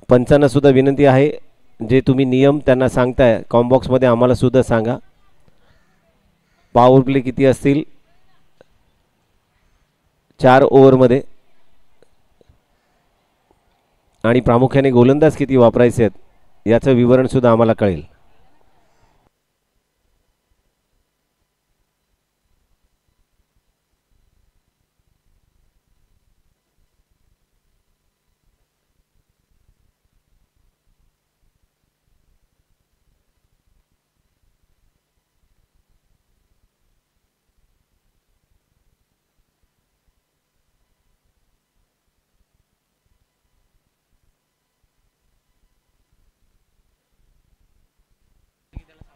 पंचांना सुद्धा विनंती आहे, जे तुम्ही नियम त्यांना सांगताय कॉम्बॉक्समध्ये आम्हाला सुद्धा सांगा. पॉवर प्ले किती असतील 4 ओव्हरमध्ये, आणि प्रामुख्याने गोलंदाज किती वापरायचे आहेत याचं विवरण सुद्धा आम्हाला कळेल.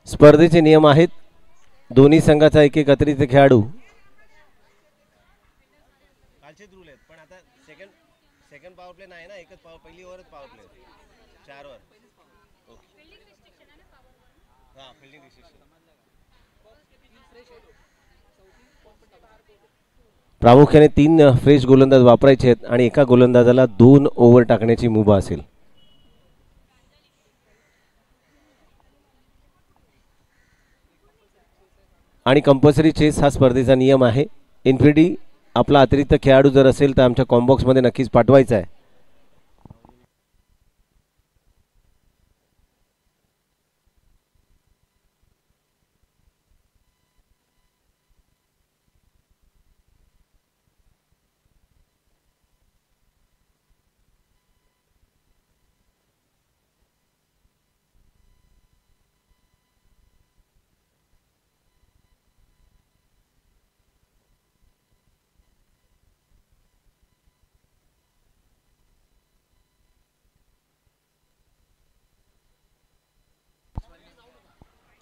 स्पर्धेचे नियम आहेत, दोन्ही संघाचा एक एक अतिरिक्त खेळाडू. कालचेच रूल आहेत, पण आता सेकंड पॉवर प्ले नाही ना, एकच पहिली ओव्हरच पॉवर प्ले 4 ओव्हर. हां, फिल्डिंग रिस्ट्रिक्शन. प्रामुख्याने 3 फ्रेश गोलंदाज वापरायचे आहेत आणि एका गोलंदाजाला 2 ओव्हर टाकण्याची मुभा असेल. आणि कंपल्सरी चेस हा स्पर्धेचा नियम आहे. इन्फिनिटी आपला अतिरिक्त खेळाडू जर असेल तर आमच्या कॉम्बॉक्समध्ये नक्कीच पाठवायचा आहे.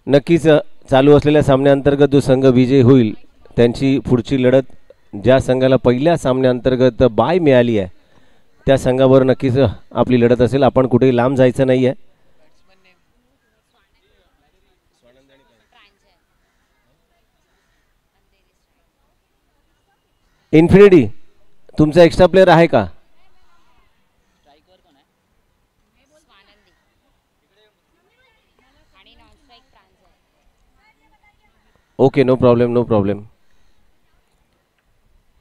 नक्कीच चालू असलेल्या सामन्याअंतर्गत जो संघ विजयी होईल त्यांची पुढची लढत, ज्या संघाला पहिल्या सामन्याअंतर्गत बाय मिळाली आहे त्या संघावर नक्कीच आपली लढत असेल. आपण कुठेही लांब जायचं नाही आहे. इन्फिनिटी तुमचा एक्स्ट्रा प्लेअर आहे का? Okay, no problem no problem.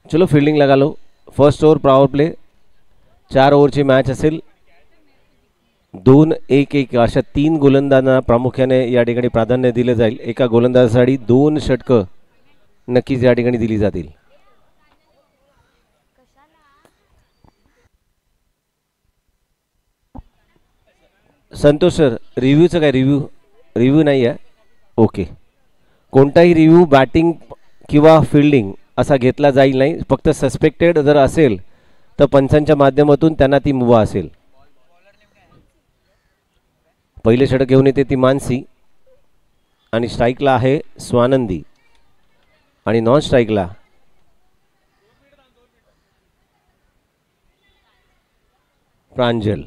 चलो फील्डिंग लगा लो. फर्स्ट ओव्हर पॉवर प्ले, 4 ओव्हरची मॅच असेल. 2-1-1 अशा 3 गोलंदाजांना प्रामुख्याने या ठिकाणी प्राधान्य दिले जाईल. एका गोलंदाजासाठी 2 षटकं नक्कीच या ठिकाणी दिली जातील. संतोष सर, रिव्ह्यूचं काय? रिव्ह्यू नाही आहे. ओके, कोणताही रिव्ह्यू बॅटिंग किंवा फिल्डिंग असा घेतला जाईल नाही. फक्त सस्पेक्टेड जर असेल तर पंचांच्या माध्यमातून त्यांना ती मुभा असेल. पहिले षटक घेऊन येते ती मानसी, आणि स्ट्राईकला आहे स्वानंदी, आणि नॉन स्ट्राईकला प्रांजल.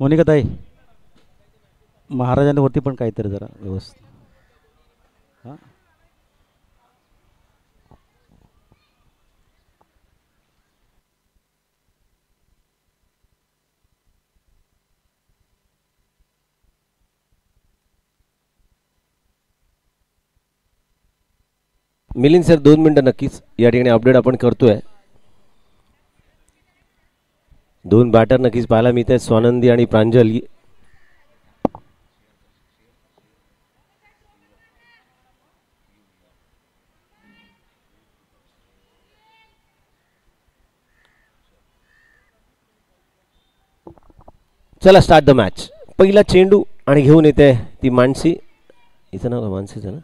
मोनिकाताई, महाराजांवरती पण काहीतरी जरा व्यवस्थित. हां, मिलिंद सर 2 मिनटं नक्कीच या ठिकाणी अपडेट आपण करतोय. 2 बॅटर नक्कीच पाहायला मिळत आहेत, स्वानंदी आणि प्रांजल. चला स्टार्ट द मॅच. पहिला चेंडू आणि घेऊन येते ती मानसी. इथं नाव मानसीचं ना.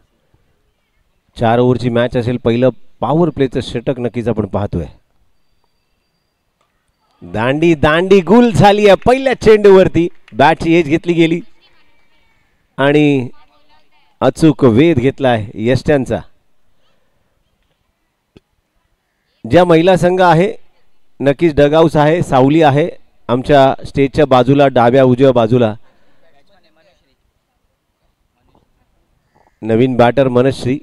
4 ओव्हरची मॅच असेल. पहिलं पॉवर प्लेचं षटक नक्कीच आपण पाहतोय. दांडी दांडी गुल झाली आहे पहिल्या चेंडूवरती. बॅटची एज घेतली गेली आणि अचूक वेध घेतलाय यष्ट्यांचा. ज्या महिला संघ आहे नक्कीच डगआउट्स आहे, सावली आहे आमच्या स्टेजच्या बाजूला, डाव्या उजव्या बाजूला. नवीन बॅटर मनश्री.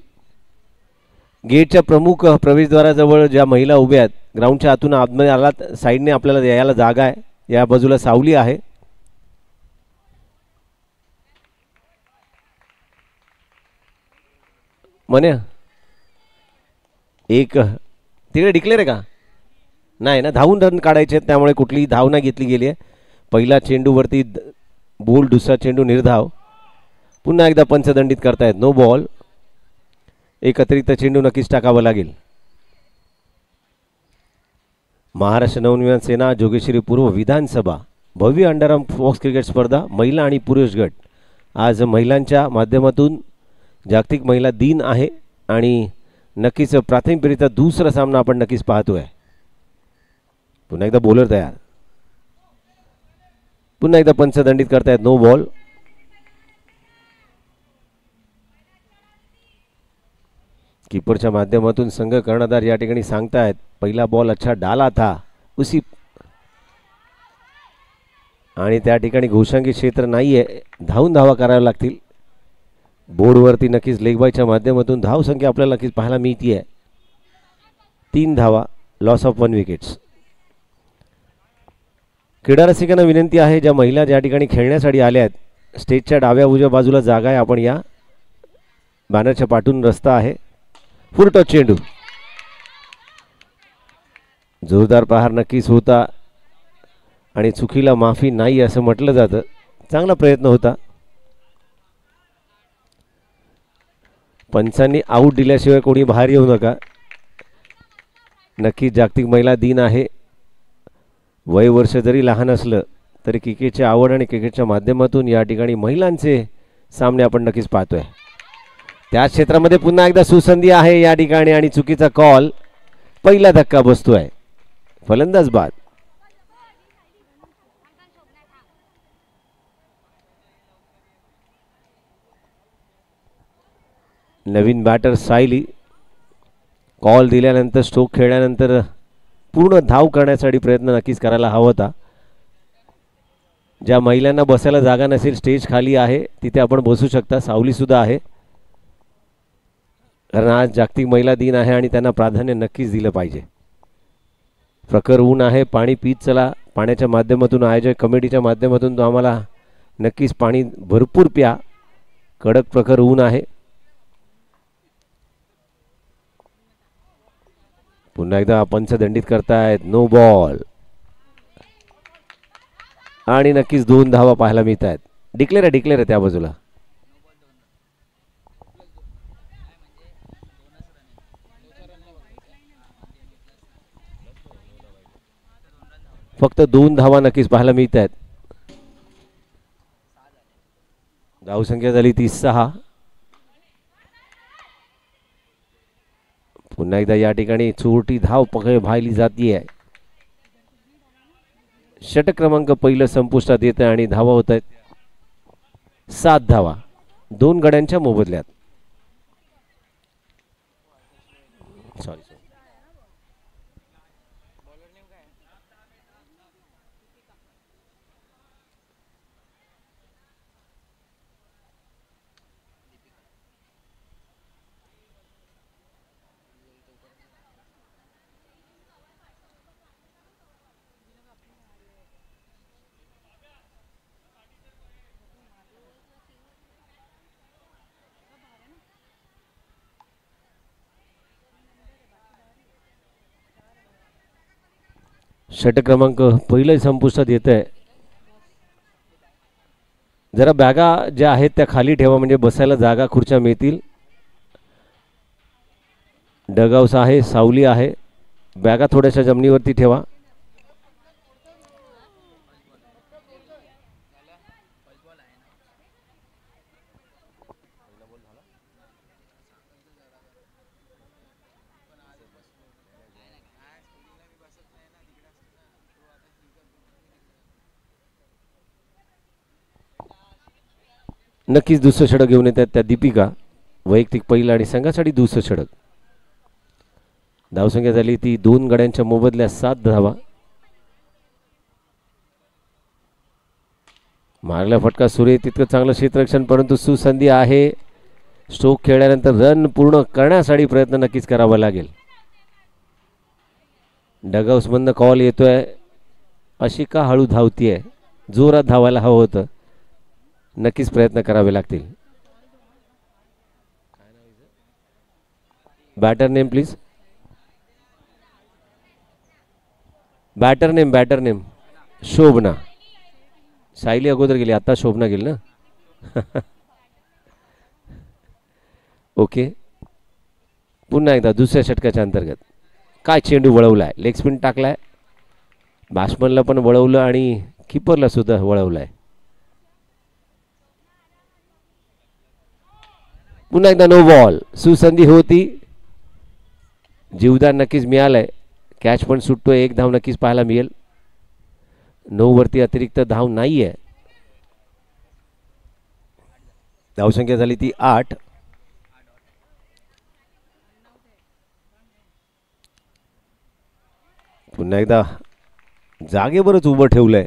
गेटच्या प्रमुख प्रवेशद्वाराजवळ ज्या महिला उभ्या आहेत, ग्राउंडच्या आतून आतमध्ये आलात साईडने आपल्याला यायला जागा आहे. या बाजूला सावली आहे. म्हणे एक तिकडे डिक्लेअर आहे का नाही ना. धावून रन काढायचे आहेत त्यामुळे कुठलीही धाव नाही घेतली गेली आहे. पहिला चेंडूवरती बोल, दुसरा चेंडू निर्धाव. पुन्हा एकदा पंचदंडित करतायत. No ball. एक अतिरिक्त चेंडू नक्कीच टाकावा लागेल. महाराष्ट्र नवनिर्माण सेना जोगेश्वरी पूर्व विधानसभा भव्य अंडरआर्म फॉक्स क्रिकेट स्पर्धा महिला आणि पुरुष गट. आज महिलांच्या माध्यमातून जागतिक महिला दिन आहे आणि नक्कीच प्राथमिकरित्या दुसरा सामना आपण नक्कीच पाहतोय. पुन्हा एकदा बॉलर तयार. पुन्हा एकदा पंचदंडित करतायत. No ball. कीपरच्या माध्यमातून संघ कर्णधार या ठिकाणी सांगतायत पहिला बॉल अच्छा डाला था उसी, आणि त्या ठिकाणी घोषांकी क्षेत्र नाहीये. धावून धावा कराव्या लागतील. बोर्डवरती नक्कीच लेगबायच्या माध्यमातून धाव संख्या आपल्याला नक्कीच पाहायला मिळतीये. 3 धावा, लॉस ऑफ 1 विकेट्स. क्रीडा रसिकांना विनंती आहे ज्या महिला ज्या ठिकाणी खेळण्यासाठी आल्या आहेत, स्टेजच्या डाव्या उजव्या बाजूला जागा आहे. आपण या बॅनरच्या पाठून रस्ता आहे. फुल टॉस चेंडू. जोरदार प्रहार नक्कीच होता आणि चुकीला माफी नाही असं म्हटलं जातं. चांगला प्रयत्न होता. पंचांनी आऊट दिल्याशिवाय कोणी बाहेर येऊ नका. नक्की जागतिक महिला दिन आहे. वय वर्ष जरी लहान असलं तरी क्रिकेटची आवड आणि क्रिकेटच्या माध्यमातून या ठिकाणी महिलांचे सामने आपण नक्कीच पाहतोय. त्या क्षेत्रामध्ये पुन्हा एकदा सुसंधी आहे या ठिकाणी आणि चुकीचा कॉल. पहिला धक्का बसतोय. फलंदाज बाद. नवीन बॅटर सायली. कॉल दिल्यानंतर स्ट्रोक खेळल्यानंतर पूर्ण धाव करण्यासाठी प्रयत्न नक्कीच करायला हवा होता. ज्या महिलांना बसायला जागा नसेल, स्टेज खाली आहे तिथे आपण बसू शकता. सावली सुद्धा आहे कारण आज जागतिक महिला दिन आहे आणि त्यांना प्राधान्य नक्कीच दिलं पाहिजे. प्रखर ऊन आहे. पाणी पीत चला. पाण्याच्या माध्यमातून आयोजक कमिटीच्या माध्यमातून तो आम्हाला नक्कीच पाणी भरपूर प्या. कडक प्रखर ऊन आहे. पुन्हा एकदा पंचदंडित करतायत. नो बॉल आणि नक्कीच 2 धावा पाहायला मिळत आहेत. डिक्लेअर आहे त्या बाजूला. फक्त 2 धावा नक्कीच पाहायला मिळत आहेत. धावसंख्या झाली 36. पुन्हा एकदा या ठिकाणी चोरटी धाव पाहिली जातीये. षटक क्रमांक पहिलं संपुष्टात येतं आणि धावा होत आहेत 7 धावा 2 गड्यांच्या मोबदल्यात. सॉरी. षटक क्रमांक पहिलं संपुष्टात येत आहे. जरा बॅगा ज्या आहेत त्या खाली ठेवा म्हणजे बसायला जागा खुर्च्या मिळतील. डगआउट्स आहे, सावली आहे. बॅगा थोड्याशा जमिनीवरती ठेवा. नक्कीच दुसरं षटक घेऊन येतात त्या दीपिका. वैयक्तिक पहिला आणि संघासाठी दुसरं षटक. धावसंख्या झाली ती 2 गड्यांच्या मोबदल्यात 7 धावा. मारला फटका सुरे तितकं चांगलं क्षेत्ररक्षण, परंतु सुसंधी आहे. स्ट्रोक खेळल्यानंतर रन पूर्ण करण्यासाठी प्रयत्न नक्कीच करावा लागेल. डगआउट्समधनं कॉल येतोय, अशी का हळू धावतीये, जोरात धावायला हवं होतं. नक्कीच प्रयत्न करावे लागतील. Batter name please. Batter name Shobhana. Sayali अगोदर गेली, आता शोभना गेली ना. ओके, पुन्हा एकदा दुसऱ्या षटकाच्या अंतर्गत. काय चेंडू वळवलाय, लेग स्पिन टाकलाय, बॅट्समनला पण वळवलं आणि किपरला सुद्धा वळवलाय. पुन्हा एकदा नो बॉल. सुसंधी होती, जीवदान नक्कीच मिळालंय. कॅच पण सुटतोय, 1 धाव नक्कीच पाहायला मिळेल. 9 वरती अतिरिक्त धाव नाहीये. धावसंख्या झाली ती 8. पुन्हा एकदा जागेवरच उभं ठेवलंय,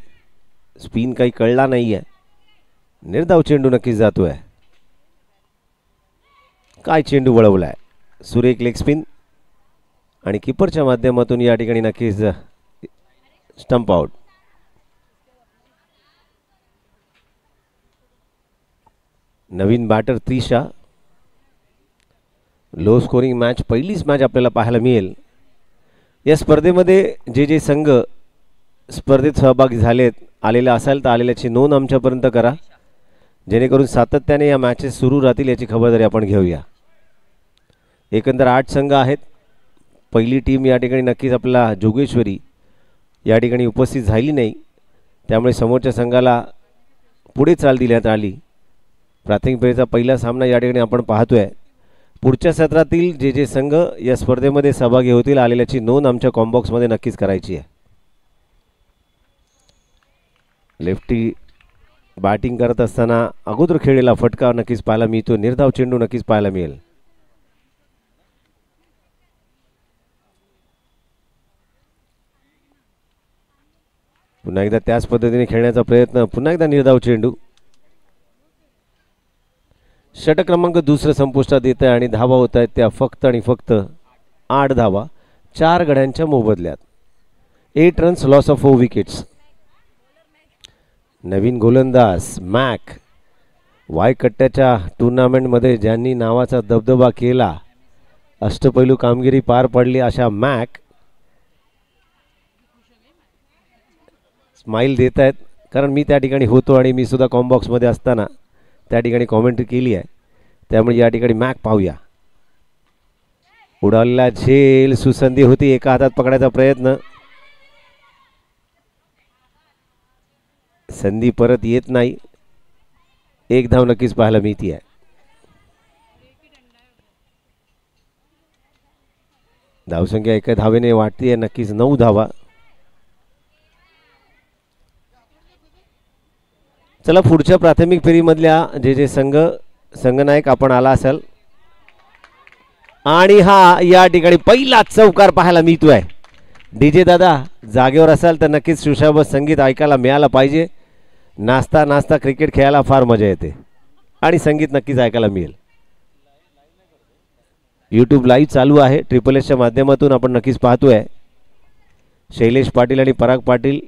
स्पिन काही कळला नाहीये. निर्धाव चेंडू नक्कीच जातोय. काय चेंडू वळवलाय, सुरेख लेग स्पिन आणि किपरच्या माध्यमातून या ठिकाणी नक्कीच स्टंप आउट. नवीन batter Trisha. Low scoring match, पहिलीच मॅच आपल्याला पाहायला मिळेल. या स्पर्धेमध्ये जे संघ स्पर्धेत सहभागी झालेत, आलेले असाल तर आलेल्याची नोंद आमच्यापर्यंत करा, जेणेकरून सातत्याने या मॅचेस सुरू राहतील याची खबरदारी आपण घेऊया. एकंदर 8 संघ आहेत. पहिली टीम या ठिकाणी नक्कीच आपला जोगेश्वरी या ठिकाणी उपस्थित झाली नाही, त्यामुळे समोरच्या संघाला पुढे चाल देण्यात आली. प्राथमिक फेरीचा पहिला सामना या ठिकाणी आपण पाहतोय. पुढच्या सत्रातील जे संघ या स्पर्धेमध्ये सहभागी होतील, आलेल्याची नोंद आमच्या कॉम्बॉक्समध्ये नक्कीच करायची आहे. लेफ्टी बॅटिंग करत असताना अगोदर खेळलेला फटका नक्कीच पाहायला मिळतो, निर्धाव चेंडू नक्कीच पाहायला मिळेल. पुन्हा एकदा त्याच पद्धतीने खेळण्याचा प्रयत्न, पुन्हा एकदा निर्धाव चेंडू. षटक क्रमांक दुसरं संपुष्टात येत आहे आणि धावा होत आहेत त्या फक्त आणि फक्त 8 धावा 4 गड्यांच्या मोबदल्यात. 8 रन्स, लॉस ऑफ 4 विकेट्स. नवीन गोलंदाज मॅक. वायकट्ट्याच्या टुर्नामेंटमध्ये ज्यांनी नावाचा दबदबा केला, अष्टपैलू कामगिरी पार पडली अशा मॅक स्माईल देत आहेत, कारण मी त्या ठिकाणी होतो आणि मी सुद्धा कॉम्बॉक्समध्ये असताना त्या ठिकाणी कॉमेंट्री केली आहे. त्यामुळे या ठिकाणी मॅक पाहूया. उडालेला झेल, सुसंधी होती, एका हातात पकडायचा प्रयत्न, संधी परत येत नाही. 1 धाव नक्कीच पाहायला मिळते आहे. धावसंख्या एका धावेने वाढतीये, नक्कीच 9 धावा. चला पुढच्या प्राथमिक फेरीमधल्या जे संघनायक आपण आला असाल, आणि हा या ठिकाणी पहिला चौकार पाहायला मिळतोय. डीजे दादा जागेवर असाल तर नक्कीच सुशाबत संगीत ऐकायला मिळालं पाहिजे. नाचता नाचता क्रिकेट खेळायला फार मजा येते आणि संगीत नक्कीच ऐकायला मिळेल. यूट्यूब लाईव्ह चालू आहे, SSSच्या माध्यमातून आपण नक्कीच पाहतोय. शैलेश पाटील आणि पराग पाटील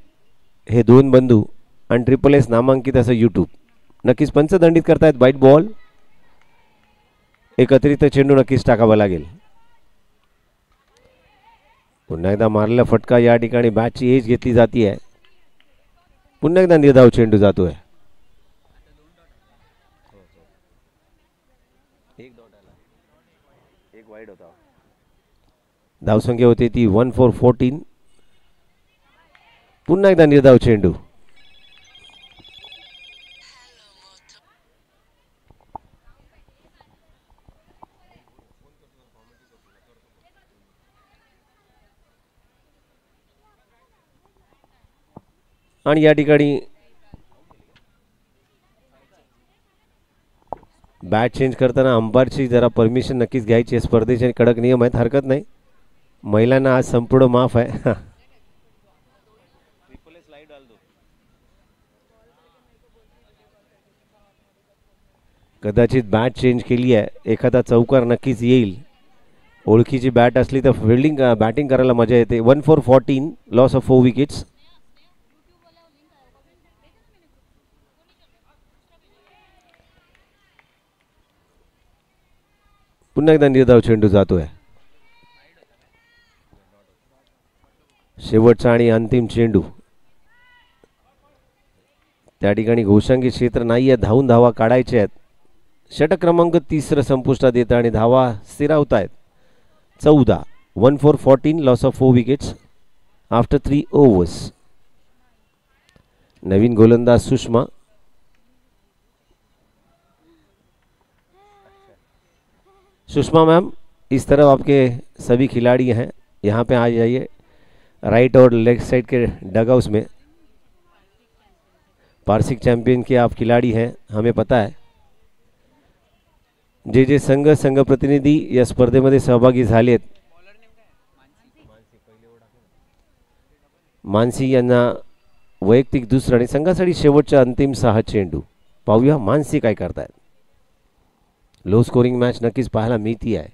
हे 2 बंधू आणि SSS नामांकित असं यूट्यूब नक्कीच पंचदंडित करतायत. वाईट बॉल, एक अतिरिक्त चेंडू नक्कीच टाकावा लागेल. पुन्हा एकदा मारलेला फटका, या ठिकाणी बॅटची एज घेतली जाते. पुन्हा एकदा निर्धाव चेंडू जातोय. एक वाईड होता. धावसंख्या होती ती 1 for 14. पुन्हा एकदा निर्धाव चेंडू. आणि या ठिकाणी बॅट चेंज करताना अंपायरची जरा परमिशन नक्कीच घ्यायची आहे. स्पर्धेचे कडक नियम आहेत, हरकत नाही. महिलांना आज संपूर्ण माफ आहे. ट्रिपल स्लाइड डाल दो. कदाचित बॅट चेंज केली आहे, एखादा चौकार नक्कीच येईल. ओळखीची बॅट असली तर फिल्डिंग बॅटिंग करायला मजा येते. 1 for 14, लॉस ऑफ 4 विकेट्स. पुन्हा एकदा निर्धाव चेंडू जातोय. शेवटचा आणि अंतिम चेंडू. त्या ठिकाणी घोषांगी क्षेत्र नाही आहे, धावून धावा काढायचे आहेत. षटक क्रमांक 30 संपुष्टात येतं आणि धावा स्थिरावत आहेत. 14. 1 for 14, loss of 4 wickets after 3 overs. नवीन गोलंदाज सुषमा. सुषमा मैम, इस तरफ आपके सभी खिलाड़ी हैं, यहाँ पे आ जाइए राइट और लेफ्ट साइड के डगआउट्स में. वार्षिक चैंपियन के आप खिलाड़ी हैं, हमें पता है. जे जे संघ प्रतिनिधी या स्पर्धेमध्ये सहभागी झालेत, मानसी यांना वैयक्तिक दुसरा आणि संघासाठी शेवटचा अंतिम 6 चेंडू. पाहूया मानसी काय करतायत. लो स्कोरिंग मॅच नक्कीच पाहायला मिळती आहे.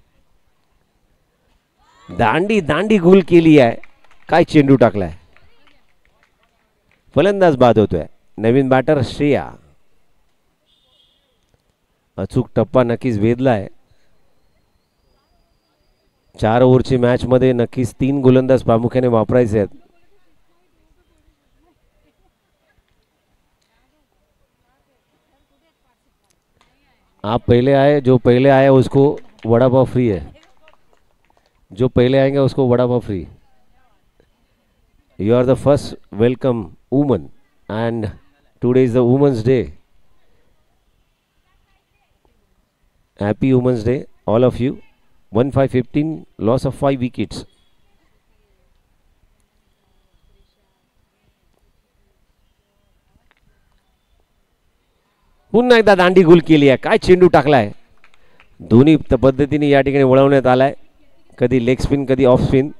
दांडी गोल केली आहे. काय चेंडू टाकलाय. फलंदाज बाद होतोय. नवीन बॅटर श्रेया. अचूक टप्पा नक्कीच वेधलाय. 4 ओव्हरची मॅच मध्ये नक्कीच 3 गोलंदाज प्रामुख्याने वापरायचे आहेत. आप पहले आए, जो पहले आया उसको वड़ा पाव फ्री है. जो पहले आएंगे उसको vada pav free. You are the first welcome woman and today is the women's day. Happy women's day all of you. 1/5-15, loss of 5 wickets. पुन्हा एकदा दांडी गोल केली आहे. काय चेंडू टाकलाय. दोन्ही पद्धतीने या ठिकाणी वळवण्यात आलाय. कधी लेग स्पिन, कधी ऑफ स्पिन.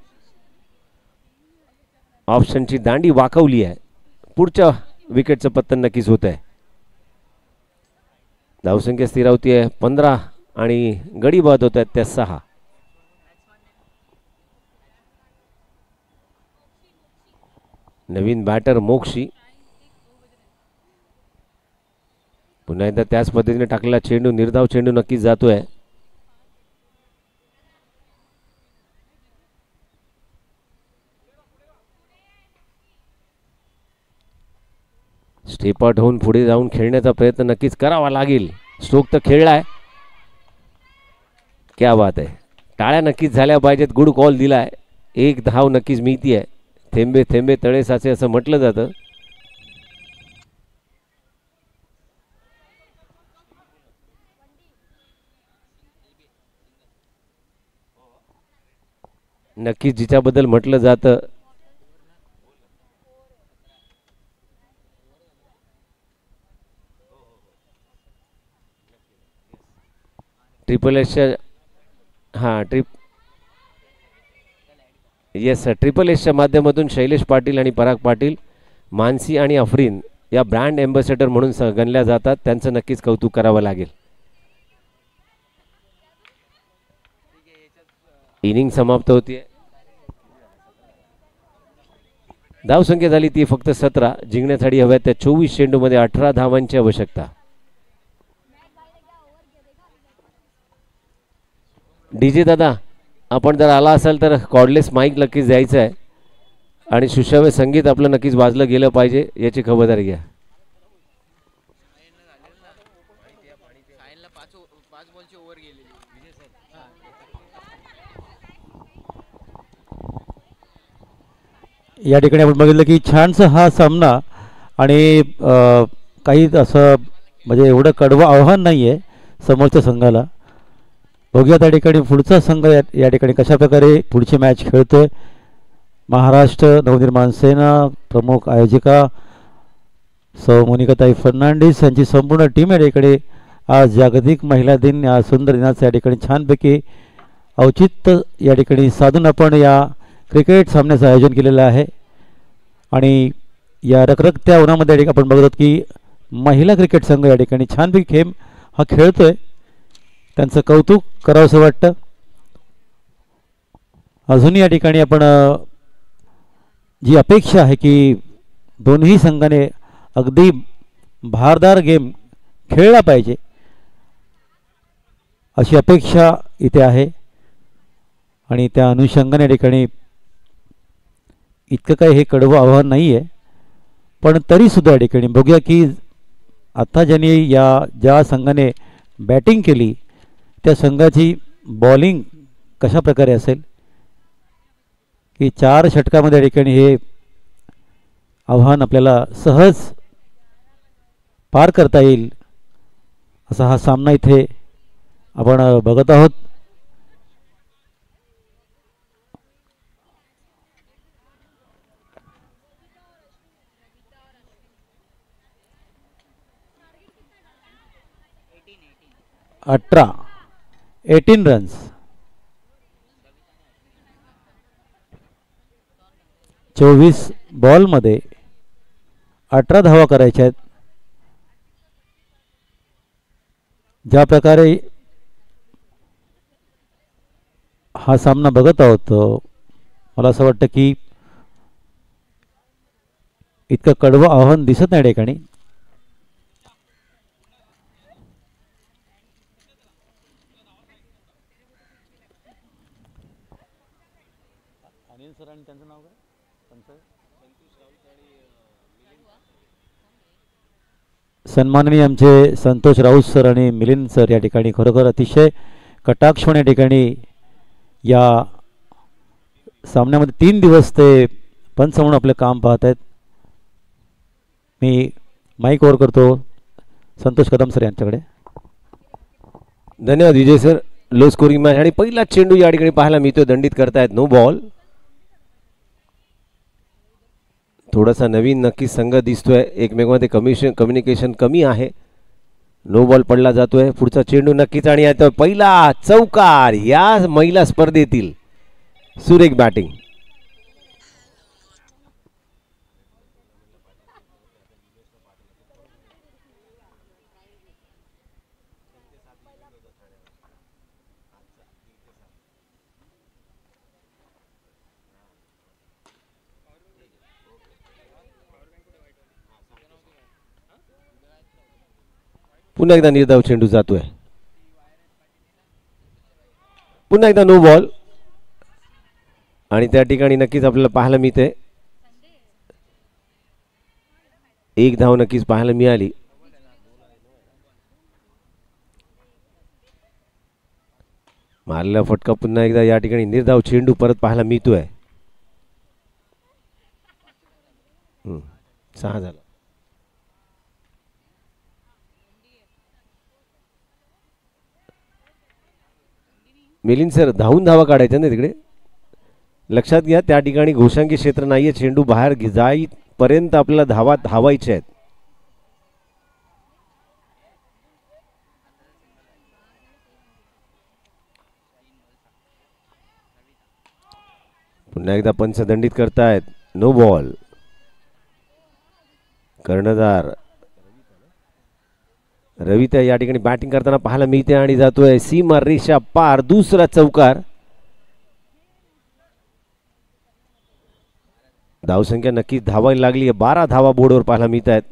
ऑप्शनची दांडी वाकवली आहे. पुढच्या विकेटचं पतन नक्कीच होत आहे. धावसंख्या स्थिरावती आहे 15 आणि गडी बाद होत आहेत त्या 6. नवीन बॅटर मोक्षी. पुन्हा एकदा त्याच पद्धतीने टाकलेला चेंडू, निर्धाव चेंडू नक्कीच जातोय. स्टेप आउट होऊन पुढे जाऊन खेळण्याचा प्रयत्न नक्कीच करावा लागेल. स्ट्रोक तर खेळलाय. क्या बात आहे. टाळ्या नक्कीच झाल्या पाहिजेत. गुड कॉल दिलाय. 1 धाव नक्कीच मिळती आहे. थेंबे थेंबे तळे साचे असं म्हटलं जातं. नक्कीच जिच्याबद्दल म्हटलं जातं ट्रिपल एसच्या ट्रिपल एसच्या माध्यमातून शैलेश पाटील आणि पराग पाटील, मानसी आणि अफरीन या ब्रँड एम्बॅसेडर म्हणून गणल्या जातात. त्यांचं नक्कीच कौतुक करावं लागेल. इनिंग समाप्त होतीये. धावसंख्या झाली ती फक्त 17. जिंकण्यासाठी हव्या त्या 24 चेंडूमध्ये 18 धावांची आवश्यकता. डीजे दादा, आपण जर आला असाल तर कॉर्डलेस माईक नक्कीच द्यायचं आहे आणि सुश्राव्य संगीत आपलं नक्कीच वाजलं गेलं पाहिजे याची खबरदारी घ्या. या ठिकाणी आपण बघितलं की छानसा हा सामना आणि काही असं म्हणजे एवढं कडवं आव्हान नाही आहे समोरच्या संघाला. बघूया त्या ठिकाणी पुढचा संघ या ठिकाणी कशा प्रकारे पुढची मॅच खेळतोय. महाराष्ट्र नवनिर्माण सेना प्रमुख आयोजिका सौ मोनिकाताई फर्नांडिस यांची संपूर्ण टीम या ठिकाणी आज जागतिक महिला दिन या सुंदर दिनाचं या ठिकाणी छानपैकी औचित्य या ठिकाणी साधून आपण या क्रिकेट सामन्याचं आयोजन केलेलं आहे. आणि या रखरखत्या उन्हामध्ये या ठिकाणी आपण बघत आहोत की महिला क्रिकेट संघ या ठिकाणी छानपैकी खेळ हा खेळतोय. त्यांचं कौतुक करावंसं वाटतं. अजूनही या ठिकाणी आपण जी अपेक्षा आहे की दोन्ही संघाने अगदी भारदार गेम खेळला पाहिजे अशी अपेक्षा इथे आहे. आणि त्या अनुषंगाने या ठिकाणी इतकं काही हे कडवं आव्हान नाही आहे, पण तरीसुद्धा या ठिकाणी बघूया की आता ज्यांनी ज्या संघाने बॅटिंग केली त्या संघाची बॉलिंग कशा प्रकारे असेल की 4 षटकामध्ये या ठिकाणी हे आव्हान आपल्याला सहज पार करता येईल असा हा सामना इथे आपण बघत आहोत. अठरा 18 रन्स 24 बॉलमध्ये 18 धावा करायच्या आहेत. ज्या प्रकारे हा सामना बघत आहोत मला असं वाटतं की इतकं कडवं आव्हान दिसत नाही ठिकाणी. सन्माननीय आमचे संतोष राऊत सर आणि मिलिंद सर या ठिकाणी खरोखर अतिशय कटाक्षपणे या ठिकाणी या सामन्यामध्ये 3 दिवस ते पंच म्हणून आपलं काम पाहत आहेत. मी माईक ओव्हर करतो संतोष कदम सर यांच्याकडे. धन्यवाद Vijay sir. Low scoring match आणि पहिला चेंडू या ठिकाणी पाहायला मिळतो. दंडित करतायत. No ball. थोडासा नवीन नक्कीच संघ दिसतोय. एकमेकांमध्ये कम्युनिकेशन कमी आहे. नो बॉल पडला जातोय. पुढचा चेंडू नक्कीच आणि आता पहिला चौकार या महिला स्पर्धेतील. सुरेख बॅटिंग. पुन्हा एकदा निर्धाव चेंडू जातोय. पुन्हा एकदा नो बॉल आणि त्या ठिकाणी नक्कीच आपल्याला पाहायला मिळते. एक धाव नक्कीच पाहायला मिळाली. मारलेला फटका पुन्हा एकदा या ठिकाणी निर्धाव चेंडू परत पाहायला मिळतोय. 6 झाला. मिलिंद सर धावून धावा काढायच्या ना तिकडे. लक्षात घ्या त्या ठिकाणी घोषांकी क्षेत्र नाहीये. चेंडू बाहेर जाईपर्यंत आपल्याला धावा धावायच्या आहेत. पुन्हा एकदा पंच दंडित करतायत. No ball. कर्णधार रविता या ठिकाणी बॅटिंग करताना पाहायला मिळते आणि जातोय सीमा रेषा पार. दुसरा चौकार. धावसंख्या नक्कीच धावायला लागली आहे. 12 धावा बोर्डवर पाहायला मिळत आहेत.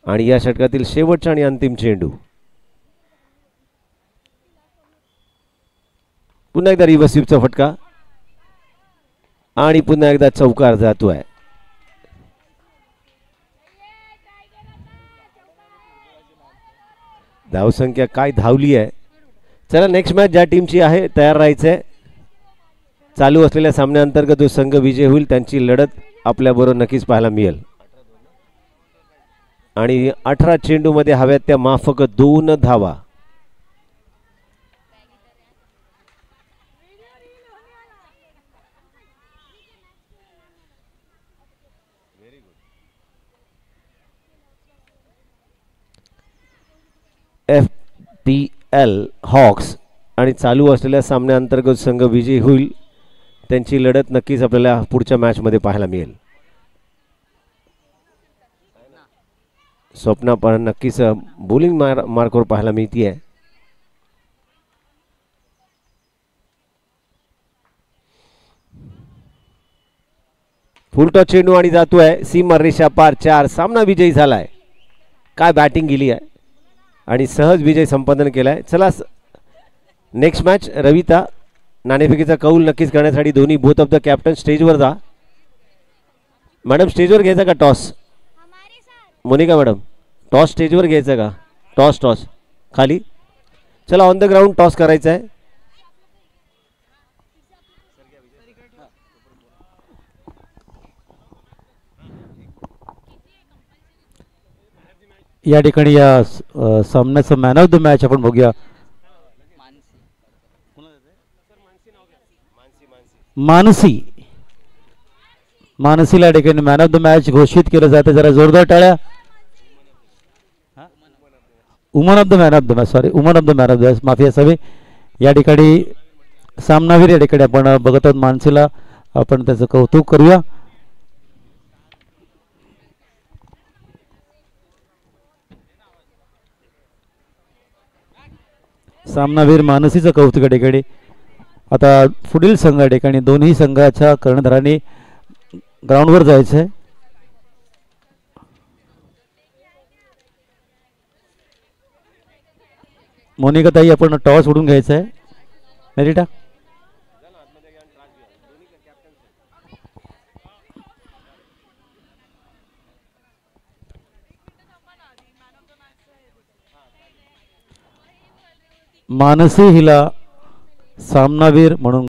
आणि या षटकातील शेवटचा आणि अंतिम चेंडू. पुन्हा एकदा रिव्हर्स स्वीपचा फटका आणि पुन्हा एकदा चौकार जातोय. धावसंख्या काय धावली आहे. चला नेक्स्ट मॅच ज्या टीमची आहे तयार राहायचंय. चालू असलेल्या सामन्याअंतर्गत जो संघ विजय होईल त्यांची लढत आपल्याबरोबर नक्कीच पाहायला मिळेल. आणि 18 चेंडूमध्ये हव्यात त्या माफक 2 धावा. TL हॉक्स आणि चालू असलेल्या सामन्याअंतर्गत संघ विजयी होईल. त्यांची लढत नक्कीच आपल्याला पुढच्या मॅचमध्ये पाहायला मिळेल. स्वप्ना पण नक्कीच बॉलिंग मार्कवर पाहायला मिळते आहे. फुल टॉस चेंडू आणि जातोय सीमा रेषा पार 4. सामना विजयी झालाय. काय बॅटिंग गेली आहे आणि सहज विजय संपादन केलाय. चला नेक्स्ट मॅच. रविता नाणेफेकीचा कौल नक्कीच करण्यासाठी दोन्ही बोथ ऑफ द कॅप्टन स्टेजवर जा. मॅडम स्टेजवर घ्यायचा का टॉस? मोनिका मॅडम टॉस स्टेजवर घ्यायचा का? टॉस खाली. चला ऑन द ग्राउंड टॉस करायचा आहे. या ठिकाणी या सामन्याचं मॅन ऑफ द मॅच आपण बघूया. मानसीला या ठिकाणी मॅन ऑफ द मॅच घोषित केलं जाते. जरा जोरदार टाळ्या. Woman of the man of the match woman of the man of the match माफी असावी. या ठिकाणी सामनावीर या ठिकाणी आपण बघत आहोत. मानसीला आपण त्याचं कौतुक करूया. सामनावीर मानसीचं कौतुक या ठिकाणी. आता पुढील संघ या ठिकाणी दोन्ही संघाच्या कर्णधारांनी ग्राउंडवर जायचं आहे. मोनिका ताई आपण टॉस उडून घ्यायचं आहे. मेरिटा मानसी हिला सामनावीर म्हणून